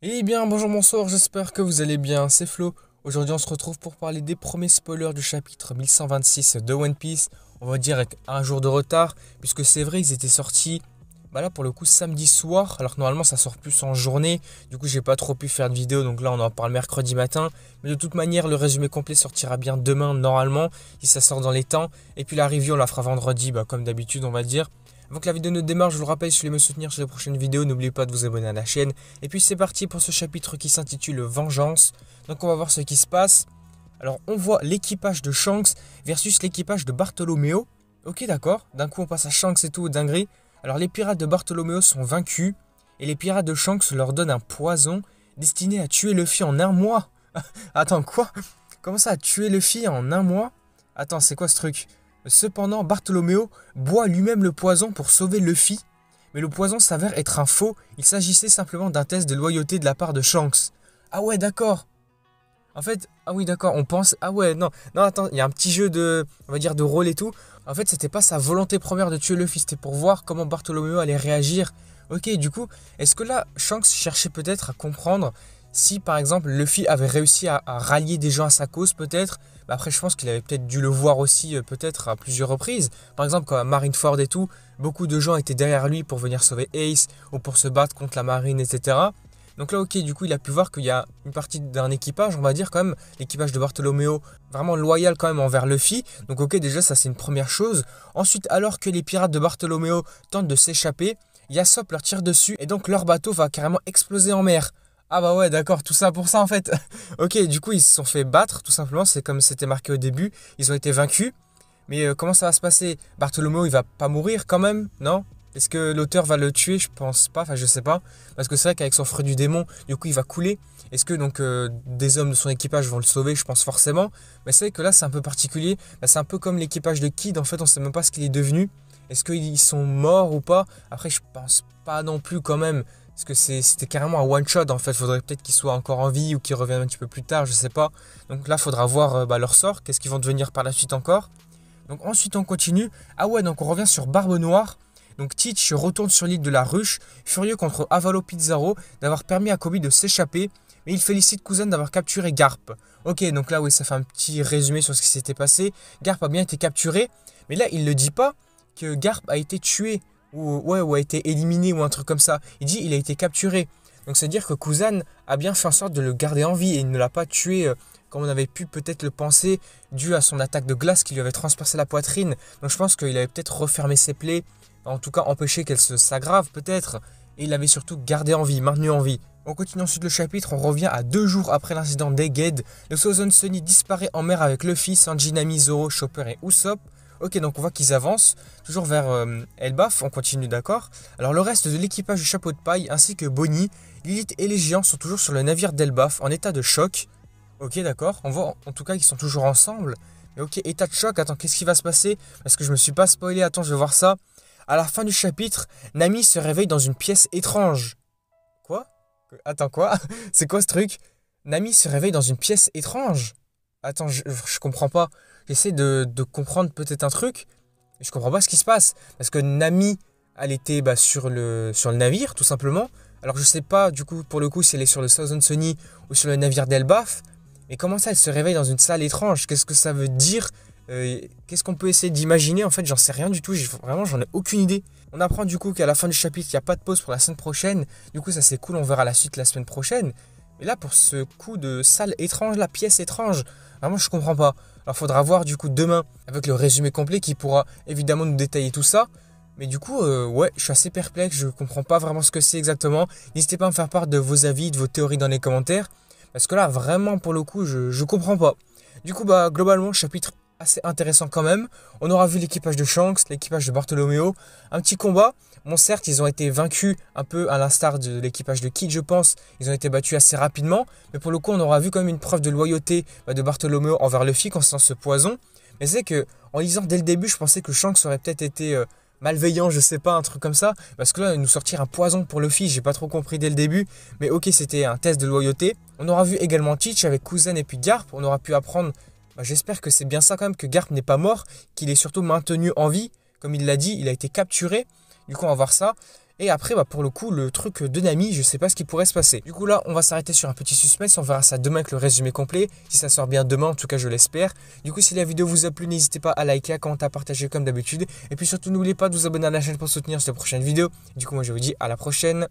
Eh bien, bonjour, bonsoir, j'espère que vous allez bien, c'est Flo. Aujourd'hui, on se retrouve pour parler des premiers spoilers du chapitre 1126 de One Piece. On va dire avec un jour de retard, puisque c'est vrai, ils étaient sortis, bah là pour le coup, samedi soir, alors que normalement ça sort plus en journée. Du coup, j'ai pas trop pu faire de vidéo, donc là on en parle mercredi matin. Mais de toute manière, le résumé complet sortira bien demain, normalement, si ça sort dans les temps. Et puis la review, on la fera vendredi, bah, comme d'habitude, on va dire. Avant que la vidéo ne démarre, je vous le rappelle, si vous voulez me soutenir sur les prochaines vidéos, n'oubliez pas de vous abonner à la chaîne. Et puis c'est parti pour ce chapitre qui s'intitule Vengeance. Donc on va voir ce qui se passe. Alors on voit l'équipage de Shanks versus l'équipage de Bartholoméo. Ok, d'accord, d'un coup on passe à Shanks et tout, dinguerie. Alors les pirates de Bartholoméo sont vaincus et les pirates de Shanks leur donnent un poison destiné à tuer Luffy en un mois. Attends, quoi? Comment ça, tuer Luffy en un mois? Attends, c'est quoi ce truc? Cependant, Bartholoméo boit lui-même le poison pour sauver Luffy, mais le poison s'avère être un faux, il s'agissait simplement d'un test de loyauté de la part de Shanks. Ah ouais, d'accord. En fait, ah oui, d'accord, on pense. Ah ouais, non, non, attends, il y a un petit jeu de, on va dire, de rôle et tout. En fait, c'était pas sa volonté première de tuer Luffy, c'était pour voir comment Bartholoméo allait réagir. Ok, du coup, est-ce que là, Shanks cherchait peut-être à comprendre si, par exemple, Luffy avait réussi à rallier des gens à sa cause, peut-être. Bah après, je pense qu'il avait peut-être dû le voir aussi, peut-être à plusieurs reprises. Par exemple, quand à Marineford et tout, beaucoup de gens étaient derrière lui pour venir sauver Ace ou pour se battre contre la marine, etc. Donc là, ok, du coup, il a pu voir qu'il y a une partie d'un équipage, on va dire quand même, l'équipage de Bartholoméo, vraiment loyal quand même envers Luffy. Donc ok, déjà, ça c'est une première chose. Ensuite, alors que les pirates de Bartholoméo tentent de s'échapper, Yasop leur tire dessus et donc leur bateau va carrément exploser en mer. Ah bah ouais, d'accord, tout ça pour ça en fait. Ok, du coup, ils se sont fait battre, tout simplement, c'est comme c'était marqué au début, ils ont été vaincus. Mais comment ça va se passer? Bartholoméo, il va pas mourir quand même, non? Est-ce que l'auteur va le tuer? Je pense pas, enfin je sais pas. Parce que c'est vrai qu'avec son fruit du démon, du coup il va couler. Est-ce que donc des hommes de son équipage vont le sauver? Je pense forcément. Mais c'est vrai que là c'est un peu particulier. Bah, c'est un peu comme l'équipage de Kid, en fait on sait même pas ce qu'il est devenu. Est-ce qu'ils sont morts ou pas? Après je pense pas non plus quand même. Parce que c'était carrément un one shot en fait. Faudrait peut-être qu'ils soient encore en vie ou qu'ils reviennent un petit peu plus tard, je sais pas. Donc là faudra voir bah, leur sort. Qu'est-ce qu'ils vont devenir par la suite encore? Donc ensuite on continue. Ah ouais, donc on revient sur Barbe Noire. Donc Teach retourne sur l'île de la Ruche, furieux contre Avalo Pizarro d'avoir permis à Kobe de s'échapper, mais il félicite Cousin d'avoir capturé Garp. Ok, donc là oui, ça fait un petit résumé sur ce qui s'était passé. Garp a bien été capturé, mais là il ne dit pas que Garp a été tué ou, ouais, ou a été éliminé ou un truc comme ça. Il dit il a été capturé. Donc c'est-à-dire que Kuzan a bien fait en sorte de le garder en vie et il ne l'a pas tué comme on avait pu peut-être le penser dû à son attaque de glace qui lui avait transpercé la poitrine. Donc je pense qu'il avait peut-être refermé ses plaies, en tout cas empêché qu'elles s'aggravent peut-être, et il avait surtout gardé en vie, maintenu en vie. On continue ensuite le chapitre, on revient à 2 jours après l'incident d'Egghead. Le Southern Sunny disparaît en mer avec Luffy, Sanji, Nami, Zoro, Chopper et Usopp. Ok, donc on voit qu'ils avancent, toujours vers Elbaf, on continue d'accord. Alors le reste de l'équipage du chapeau de paille ainsi que Bonnie, Lilith et les géants sont toujours sur le navire d'Elbaf en état de choc. Ok, d'accord. On voit en tout cas qu'ils sont toujours ensemble. Mais ok, état de choc. Attends, qu'est-ce qui va se passer? Parce que je me suis pas spoilé. Attends, je vais voir ça. À la fin du chapitre, Nami se réveille dans une pièce étrange. Quoi? Attends, quoi? C'est quoi ce truc? Nami se réveille dans une pièce étrange. Attends, je comprends pas. J'essaie de comprendre peut-être un truc. Mais je comprends pas ce qui se passe. Parce que Nami, elle était bah, sur le navire, tout simplement. Alors je sais pas, du coup, pour le coup, si elle est sur le Southern Sunny ou sur le navire d'Elbaf. Mais comment ça, elle se réveille dans une salle étrange? Qu'est-ce que ça veut dire? Qu'est-ce qu'on peut essayer d'imaginer? En fait, j'en sais rien du tout. Vraiment, j'en ai aucune idée. On apprend du coup qu'à la fin du chapitre, il n'y a pas de pause pour la semaine prochaine. Du coup, ça c'est cool. On verra la suite la semaine prochaine. Mais là, pour ce coup de salle étrange, la pièce étrange, vraiment, je comprends pas. Alors, faudra voir du coup demain avec le résumé complet qui pourra évidemment nous détailler tout ça. Mais du coup, ouais, je suis assez perplexe. Je comprends pas vraiment ce que c'est exactement. N'hésitez pas à me faire part de vos avis, de vos théories dans les commentaires. Parce que là, vraiment, pour le coup, je comprends pas. Du coup, bah, globalement, chapitre assez intéressant quand même. On aura vu l'équipage de Shanks, l'équipage de Bartholoméo. Un petit combat. Bon, certes, ils ont été vaincus un peu à l'instar de l'équipage de Kid, je pense. Ils ont été battus assez rapidement. Mais pour le coup, on aura vu quand même une preuve de loyauté bah, de Bartholoméo envers Luffy concernant ce poison. Mais c'est que, en lisant dès le début, je pensais que Shanks aurait peut-être été malveillant, je sais pas, un truc comme ça. Parce que là, nous sortir un poison pour Luffy, j'ai pas trop compris dès le début. Mais ok, c'était un test de loyauté. On aura vu également Teach avec Cousin et puis Garp. On aura pu apprendre, bah, j'espère que c'est bien ça quand même, que Garp n'est pas mort, qu'il est surtout maintenu en vie. Comme il l'a dit, il a été capturé. Du coup, on va voir ça. Et après, pour le coup, le truc de Nami, je sais pas ce qui pourrait se passer. Du coup, là, on va s'arrêter sur un petit suspense. On verra ça demain avec le résumé complet. Si ça sort bien demain, en tout cas, je l'espère. Du coup, si la vidéo vous a plu, n'hésitez pas à liker, à commenter, à partager comme d'habitude. Et puis surtout, n'oubliez pas de vous abonner à la chaîne pour soutenir cette prochaine vidéo. Du coup, moi, je vous dis à la prochaine.